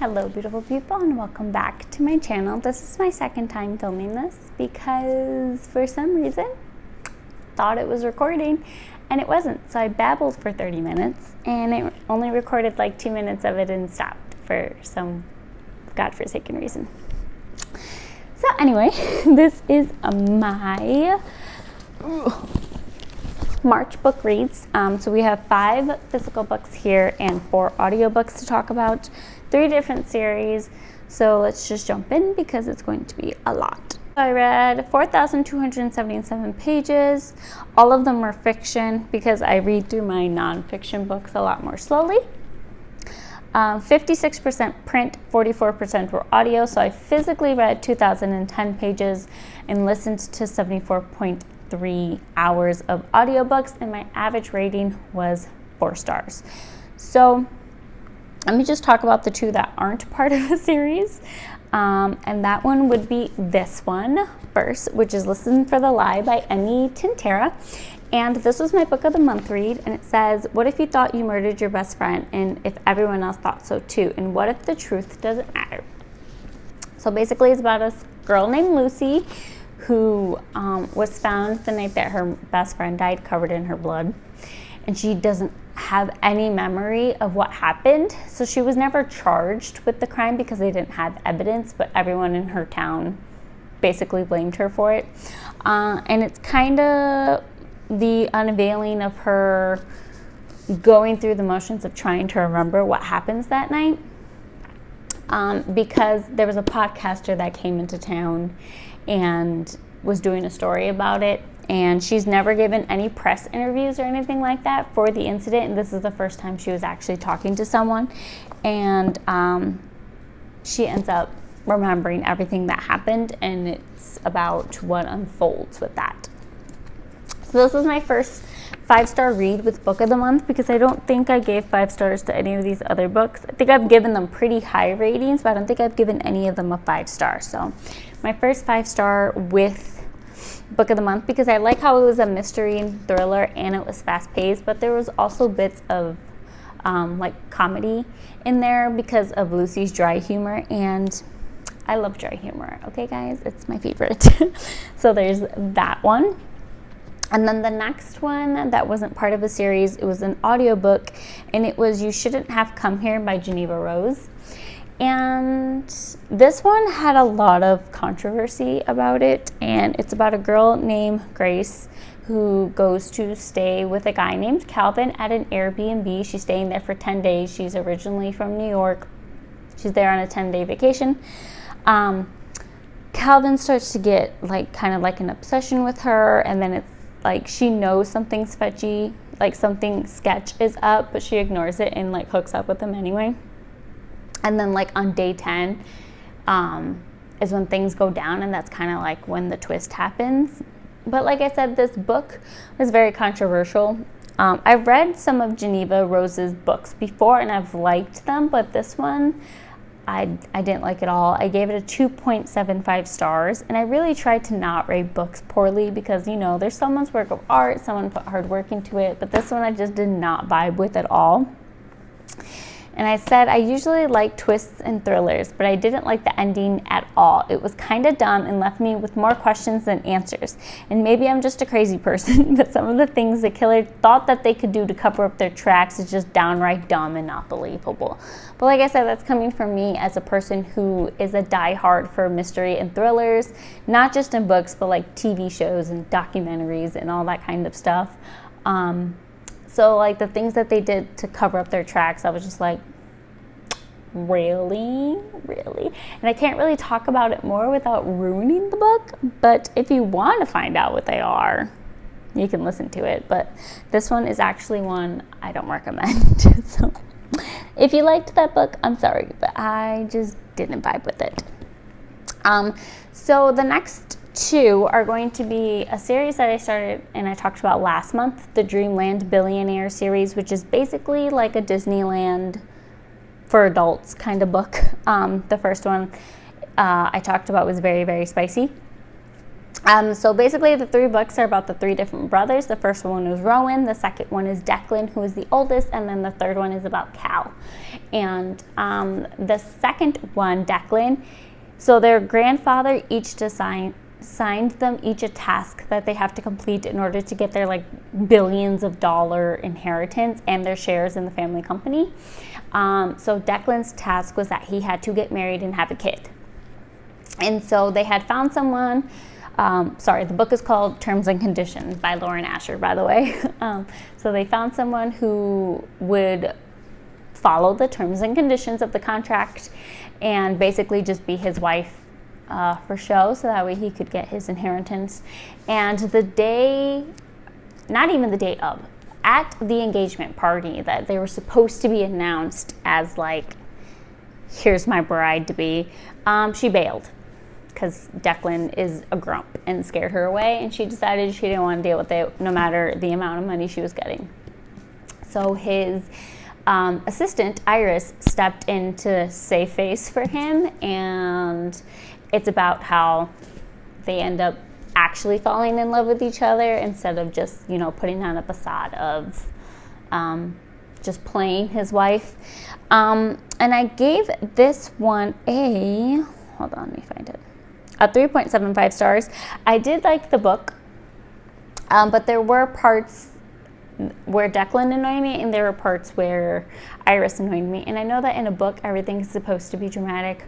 Hello beautiful people, and welcome back to my channel. This is my second time filming this because for some reason thought it was recording and it wasn't. So I babbled for 30 minutes and it only recorded like 2 minutes of it and stopped for some godforsaken reason. So anyway, this is my March book reads. So we have 5 physical books here and 4 audiobooks to talk about, 3 different series. So let's just jump in because it's going to be a lot. I read 4,277 pages. All of them were fiction because I read through my nonfiction books a lot more slowly. 56% print, 44% were audio. So I physically read 2,010 pages and listened to 74.3 hours of audiobooks, and my average rating was 4 stars. So let me just talk about the 2 that aren't part of the series. And that one would be this one first, which is Listen for the Lie by Emmy Tintera. And this was my book of the month read, and it says, what if you thought you murdered your best friend, and if everyone else thought so too, and what if the truth doesn't matter? So basically it's about a girl named Lucy who was found the night that her best friend died, covered in her blood, and she doesn't have any memory of what happened. So she was never charged with the crime because they didn't have evidence, but everyone in her town basically blamed her for it. And it's kind of the unveiling of her going through the motions of trying to remember what happens that night, because there was a podcaster that came into town and was doing a story about it, and she's never given any press interviews or anything like that for the incident, and this is the first time she was actually talking to someone, and she ends up remembering everything that happened, and it's about what unfolds with that. So this was my first 5-star read with book of the month, because I don't think I gave 5 stars to any of these other books. I think I've given them pretty high ratings, but I don't think I've given any of them a 5-star. So my first 5-star with book of the month, because I like how it was a mystery and thriller and it was fast paced, but there was also bits of like comedy in there because of Lucy's dry humor, and I love dry humor. Okay guys, it's my favorite. So there's that one. And then the next one that wasn't part of a series, it was an audiobook, and it was You Shouldn't Have Come Here by Geneva Rose. And this one had a lot of controversy about it, and it's about a girl named Grace who goes to stay with a guy named Calvin at an Airbnb. She's staying there for 10 days. She's originally from New York. She's there on a 10-day vacation. Calvin starts to get like kind of like an obsession with her, and then it's like she knows something's sketchy, like something sketch is up, but she ignores it and like hooks up with him anyway. And then like on day 10 is when things go down, and that's kind of like when the twist happens. But like I said, this book was very controversial. I've read some of Geneva Rose's books before and I've liked them, but this one I didn't like at all. I gave it a 2.75 stars, and I really tried to not rate books poorly because, you know, there's someone's work of art, someone put hard work into it, but this one I just did not vibe with at all. And I said I usually like twists and thrillers, but I didn't like the ending at all. It was kind of dumb and left me with more questions than answers. And maybe I'm just a crazy person, but some of the things the killer thought that they could do to cover up their tracks is just downright dumb and not believable. But like I said, that's coming from me as a person who is a diehard for mystery and thrillers, not just in books, but like TV shows and documentaries and all that kind of stuff. So like the things that they did to cover up their tracks, I was just like, really? And I can't really talk about it more without ruining the book, but if you want to find out what they are, you can listen to it. But this one is actually one I don't recommend. So if you liked that book, I'm sorry, but I just didn't vibe with it. So the next 2 are going to be a series that I started and I talked about last month, the Dreamland Billionaire series, which is basically like a Disneyland for adults kind of book. The first one I talked about was very, very spicy. So basically the 3 books are about the 3 different brothers. The first one is Rowan, the second one is Declan, who is the oldest, and then the third one is about Cal. And the second one, Declan, so their grandfather each signed them each a task that they have to complete in order to get their like billions of dollar inheritance and their shares in the family company. So Declan's task was that he had to get married and have a kid. And so they had found someone. The book is called Terms and Conditions by Lauren Asher, by the way. So they found someone who would follow the terms and conditions of the contract and basically just be his wife for show, so that way he could get his inheritance. And the day, not even the day of, at the engagement party that they were supposed to be announced as like, here's my bride to be, she bailed. Because Declan is a grump and scared her away, and she decided she didn't want to deal with it no matter the amount of money she was getting. So his assistant, Iris, stepped in to save face for him, and it's about how they end up actually falling in love with each other instead of just, putting on a facade of just playing his wife. And I gave this one hold on, let me find it. A 3.75 stars. I did like the book, but there were parts where Declan annoyed me, and there were parts where Iris annoyed me. And I know that in a book, everything is supposed to be dramatic,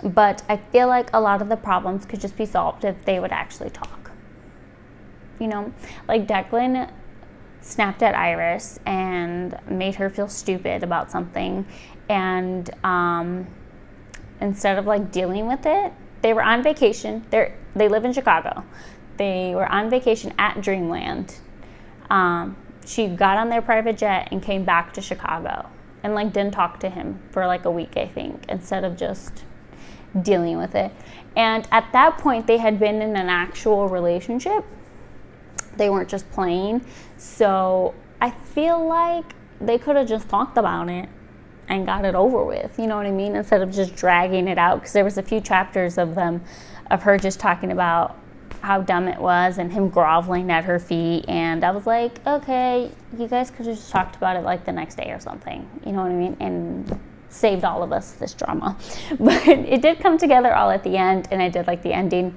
but I feel like a lot of the problems could just be solved if they would actually talk. Like Declan snapped at Iris and made her feel stupid about something, and instead of like dealing with it, they were on vacation. They live in Chicago. They were on vacation at Dreamland. She got on their private jet and came back to Chicago and like didn't talk to him for like a week, I think, instead of just dealing with it. And at that point, they had been in an actual relationship. They weren't just playing. So I feel like they could have just talked about it and got it over with, you know what I mean? Instead of just dragging it out, because there was a few chapters of her just talking about how dumb it was and him groveling at her feet, and I was like, okay, you guys could have just talked about it like the next day or something, you know what I mean? And saved all of us this drama. But it did come together all at the end, and I did like the ending.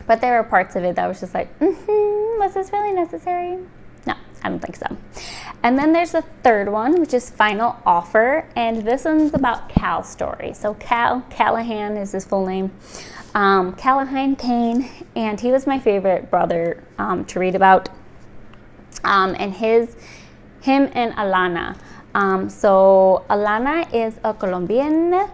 But there are parts of it that was just like, was this really necessary? No, I don't think so. And then there's the third one, which is Final Offer, and this one's about Cal's story. So Callahan is his full name. Callahan Kane, and he was my favorite brother to read about. And him and Alana. So Alana is a Colombian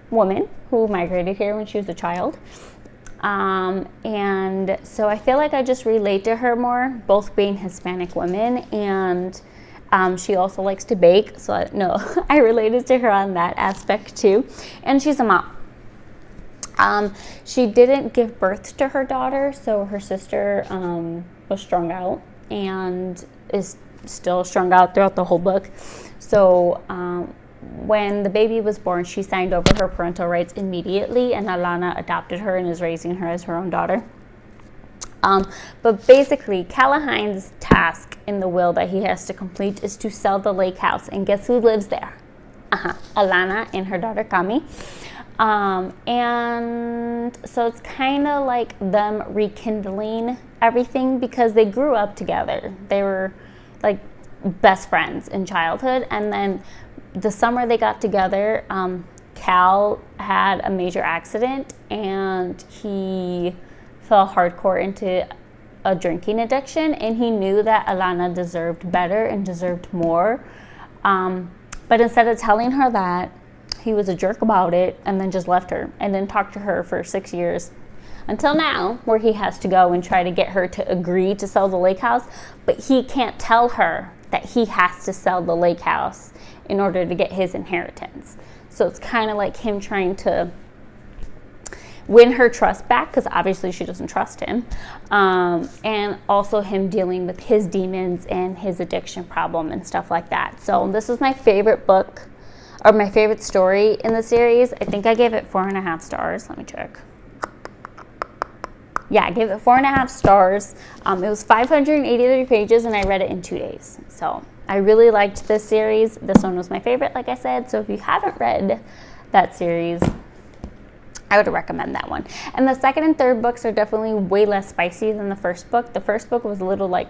woman who migrated here when she was a child. And so I feel like I just relate to her more, both being Hispanic women, and she also likes to bake, so I related to her on that aspect too. And she's a mom. She didn't give birth to her daughter, so her sister was strung out and is still strung out throughout the whole book. So when the baby was born, she signed over her parental rights immediately, and Alana adopted her and is raising her as her own daughter. But basically, Callahan's task in the will that he has to complete is to sell the lake house. And guess who lives there? Alana and her daughter Cami. And so it's kind of like them rekindling everything because they grew up together. They were like best friends in childhood. And then the summer they got together, Cal had a major accident and he fell hardcore into a drinking addiction, and he knew that Alana deserved better and deserved more. But instead of telling her that, he was a jerk about it and then just left her and didn't talk to her for 6 years. Until now, where he has to go and try to get her to agree to sell the lake house, but he can't tell her that he has to sell the lake house in order to get his inheritance. So it's kind of like him trying to win her trust back, because obviously she doesn't trust him, and also him dealing with his demons and his addiction problem and stuff like that. So this is my favorite book, or my favorite story in the series. I think I gave it 4.5 stars. Let me check. I gave it 4.5 stars. It was 583 pages, and I read it in 2 days. So I really liked this series. This one was my favorite, like I said. So if you haven't read that series, I would recommend that one. And the second and third books are definitely way less spicy than the first book. The first book was a little like,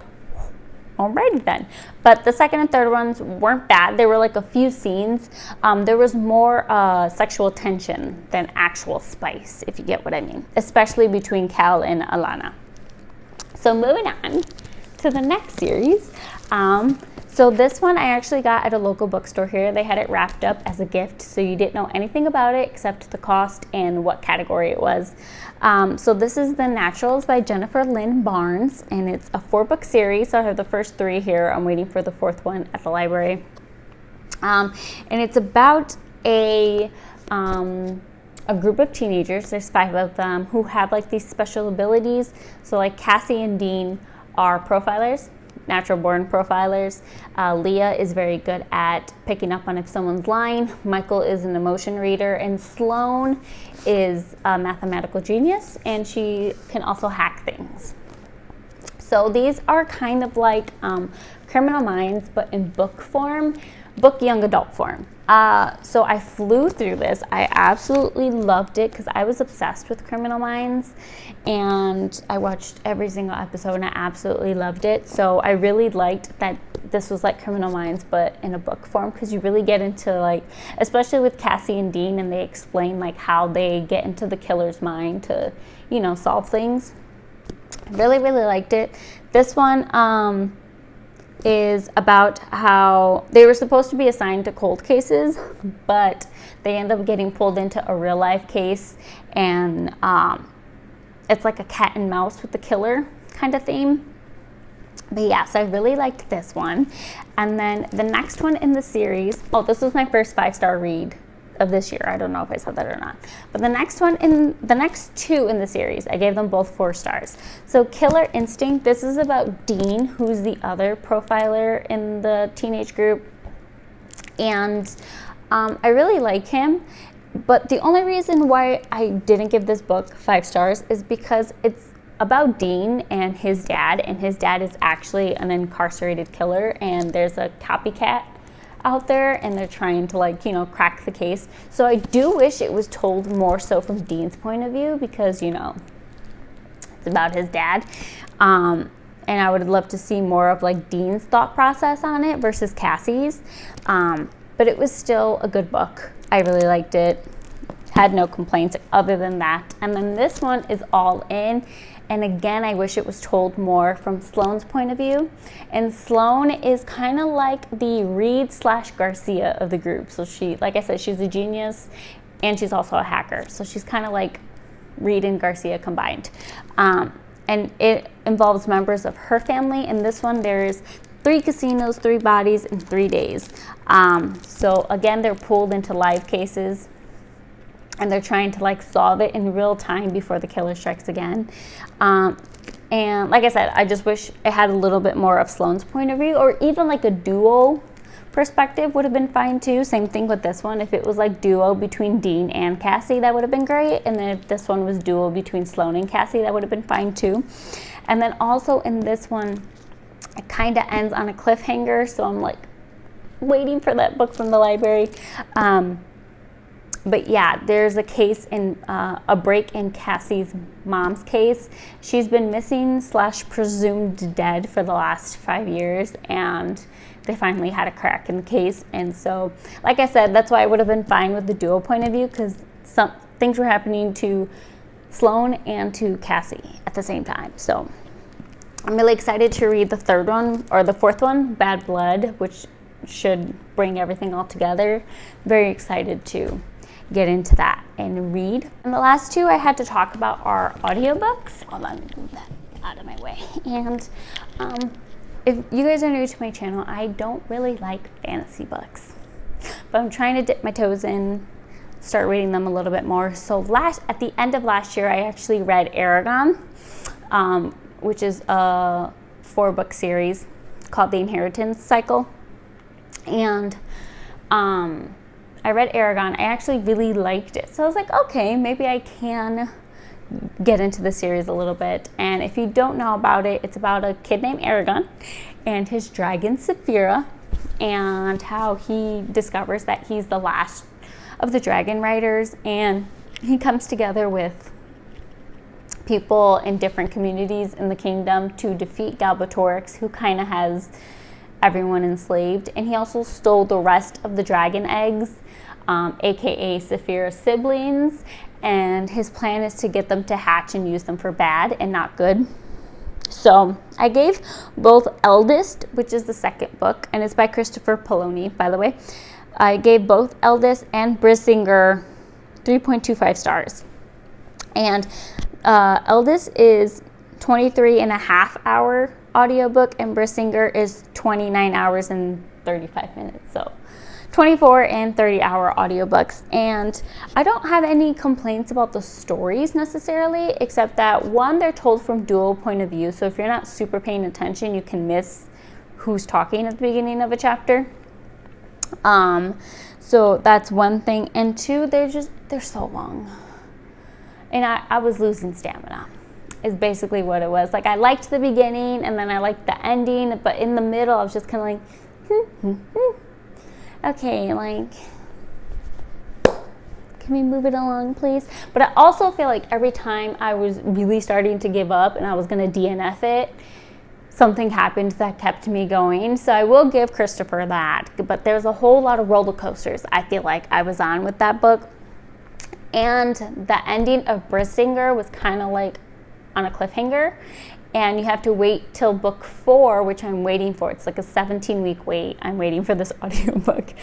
alrighty then. But the second and third ones weren't bad. There were like a few scenes. There was more sexual tension than actual spice, if you get what I mean, especially between Cal and Alana. So moving on to the next series. So this one I actually got at a local bookstore here. They had it wrapped up as a gift, so you didn't know anything about it except the cost and what category it was. So this is The Naturals by Jennifer Lynn Barnes, and it's a 4-book series. So I have the first 3 here. I'm waiting for the 4th one at the library. And it's about a group of teenagers. There's 5 of them who have like these special abilities. So like Cassie and Dean are profilers, natural born profilers. Leah is very good at picking up on if someone's lying. Michael is an emotion reader, and Sloane is a mathematical genius, and she can also hack things. So these are kind of like Criminal Minds, but in book form, book young adult form. So I flew through this. I absolutely loved it because I was obsessed with Criminal Minds, and I watched every single episode and I absolutely loved it. So I really liked that this was like Criminal Minds but in a book form, because you really get into like, especially with Cassie and Dean, and they explain like how they get into the killer's mind to, you know, solve things. Really liked it. This one is about how they were supposed to be assigned to cold cases, but they end up getting pulled into a real life case, and it's like a cat and mouse with the killer kind of theme. But yeah, so I really liked this one. And then the next one in the series, this was my first 5-star read of this year. I don't know if I said that or not. But the next 2 in the series, I gave them both 4 stars. So Killer Instinct, this is about Dean, who's the other profiler in the teenage group. And I really like him. But the only reason why I didn't give this book 5 stars is because it's about Dean and his dad is actually an incarcerated killer, and there's a copycat out there, and they're trying to, like, you know, crack the case. So I do wish it was told more so from Dean's point of view, because, you know, it's about his dad. And I would love to see more of like Dean's thought process on it versus Cassie's. But it was still a good book. I really liked it. Had no complaints other than that. And then this one is All In. And again, I wish it was told more from Sloane's point of view. And Sloane is kind of like the Reed/Garcia of the group. So she, like I said, she's a genius and she's also a hacker. So she's kind of like Reed and Garcia combined. And it involves members of her family. In this one, there's 3 casinos, 3 bodies, in 3 days. So again, they're pulled into live cases, and they're trying to like solve it in real time before the killer strikes again. And like I said, I just wish it had a little bit more of Sloane's point of view, or even like a duo perspective would have been fine too. Same thing with this one. If it was like duo between Dean and Cassie, that would have been great. And then if this one was duo between Sloane and Cassie, that would have been fine too. And then also in this one, it kind of ends on a cliffhanger. So I'm like waiting for that book from the library. But yeah, there's a case in a break in Cassie's mom's case. She's been missing / presumed dead for the last 5 years, and they finally had a crack in the case. And so, like I said, that's why I would have been fine with the duo point of view, because some things were happening to Sloane and to Cassie at the same time. So I'm really excited to read the 4th one, Bad Blood, which should bring everything all together. Very excited to get into that and read. And the last 2 I had to talk about are audiobooks. Hold on, move that out of my way. And if you guys are new to my channel, I don't really like fantasy books, but I'm trying to dip my toes in, start reading them a little bit more. So at the end of last year, I actually read Aragon, which is a 4-book series called The Inheritance Cycle. And I read Aragon. I actually really liked it. So I was like, okay, maybe I can get into the series a little bit. And if you don't know about it, it's about a kid named Aragon and his dragon Saphira, and how he discovers that he's the last of the dragon riders, and he comes together with people in different communities in the kingdom to defeat Galbatorix, who kind of has everyone enslaved. And he also stole the rest of the dragon eggs, aka Saphira's siblings, and his plan is to get them to hatch and use them for bad and not good. So I gave both Eldest, which is the second book, and it's by Christopher Poloni, by the way. I gave both Eldest and Brissinger 3.25 stars. And Eldest is 23 and a half hour audiobook, and Brissinger is 29 hours and 35 minutes. So 24 and 30 hour audiobooks. And I don't have any complaints about the stories necessarily, except that one, they're told from dual point of view. So if you're not super paying attention, you can miss who's talking at the beginning of a chapter. So that's one thing. And two, they're so long. And I was losing stamina, is basically what it was. Like, I liked the beginning and then I liked the ending, but in the middle I was just kind of like, okay, like, can we move it along, please? But I also feel like every time I was really starting to give up and I was going to DNF it, something happened that kept me going. So I will give Christopher that. But there's a whole lot of roller coasters I feel like I was on with that book. And the ending of Brissinger was kind of like on a cliffhanger. And you have to wait till book 4, which I'm waiting for. It's like a 17-week wait. I'm waiting for this audiobook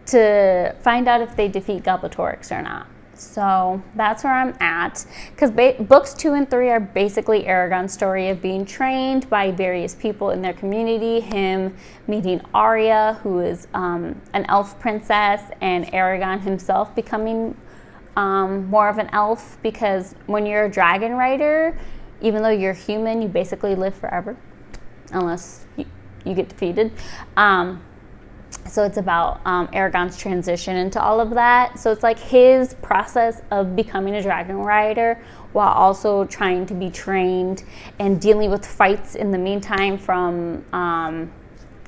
to find out if they defeat Galbatorix or not. So that's where I'm at. Because books 2 and 3 are basically Aragon's story of being trained by various people in their community. Him meeting Arya, who is an elf princess, and Aragon himself becoming more of an elf. Because when you're a dragon rider, even though you're human, you basically live forever, unless you get defeated. So it's about Aragon's transition into all of that. So it's like his process of becoming a dragon rider while also trying to be trained and dealing with fights in the meantime from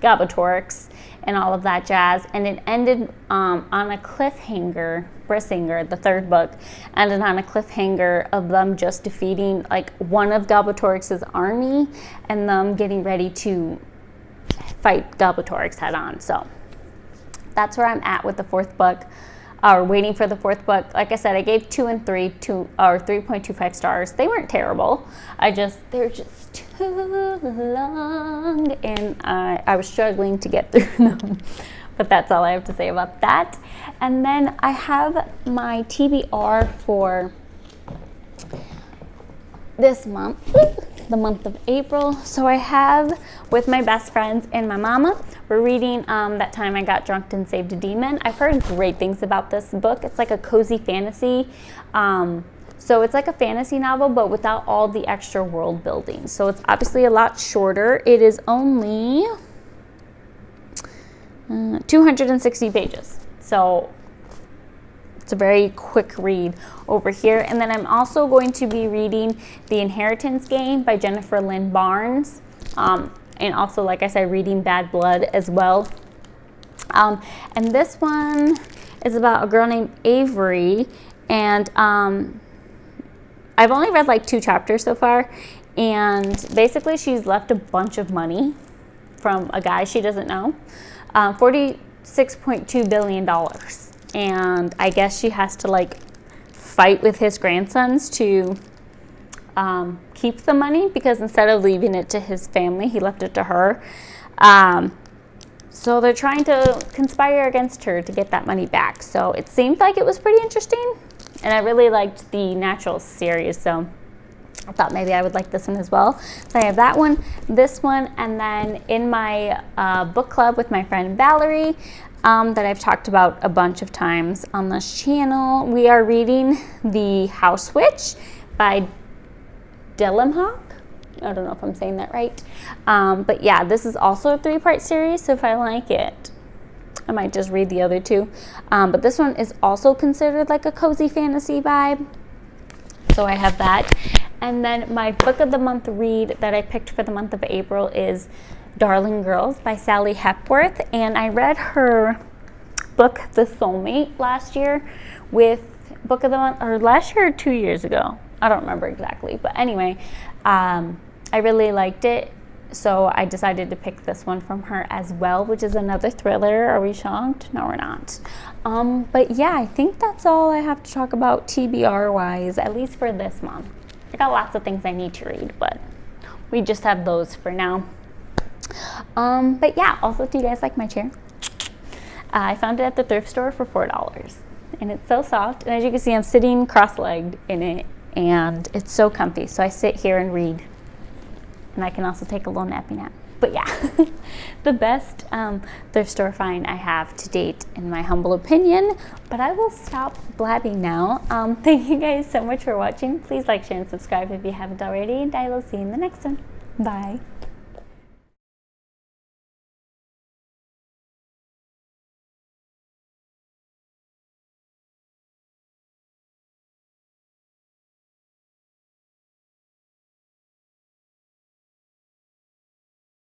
Galbatorix and all of that jazz. And it ended on a cliffhanger. Brissinger, the third book, ended on a cliffhanger of them just defeating like one of Galbatorix's army and them getting ready to fight Galbatorix head on. So that's where I'm at with the fourth book, or waiting for the fourth book. Like I said, I gave 2 and 3 3.25 stars. They weren't terrible. They're just too long, and I was struggling to get through them. But that's all I have to say about that. And then I have my TBR for this month, the month of April. So I have With My Best Friends and My Mama. We're reading That Time I Got Drunk and Saved a Demon. I've heard great things about this book. It's like a cozy fantasy. So it's like a fantasy novel, but without all the extra world building. So it's obviously a lot shorter. It is only 260 pages. So it's a very quick read over here. And then I'm also going to be reading The Inheritance Game by Jennifer Lynn Barnes. And also, like I said, reading Bad Blood as well. And this one is about a girl named Avery. And I've only read like 2 chapters so far. And basically she's left a bunch of money from a guy she doesn't know. $46.2 billion. And I guess she has to like fight with his grandsons to keep the money, because instead of leaving it to his family, he left it to her. So they're trying to conspire against her to get that money back. So it seemed like it was pretty interesting. And I really liked the Natural series, so I thought maybe I would like this one as well. So I have that one, this one, and then in my book club with my friend Valerie, that I've talked about a bunch of times on this channel, we are reading The House Witch by Dillamhawk. I don't know if I'm saying that right. But yeah, this is also a 3-part series, so if I like it, I might just read the other 2. But this one is also considered like a cozy fantasy vibe. So I have that. And then my book of the month read that I picked for the month of April is Darling Girls by Sally Hepworth. And I read her book, The Soulmate, last year with book of the month, or last year or 2 years ago. I don't remember exactly. But anyway, I really liked it. So I decided to pick this one from her as well, which is another thriller. Are we shocked? No, we're not. But yeah, I think that's all I have to talk about TBR wise, at least for this month. I got lots of things I need to read, but we just have those for now. But yeah, also, do you guys like my chair? I found it at the thrift store for $4, and it's so soft. And as you can see, I'm sitting cross-legged in it, and it's so comfy. So I sit here and read, and I can also take a little nappy nap. But yeah, the best thrift store find I have to date, in my humble opinion. But I will stop blabbing now. Thank you guys so much for watching. Please like, share, and subscribe if you haven't already, and I will see you in the next one. Bye.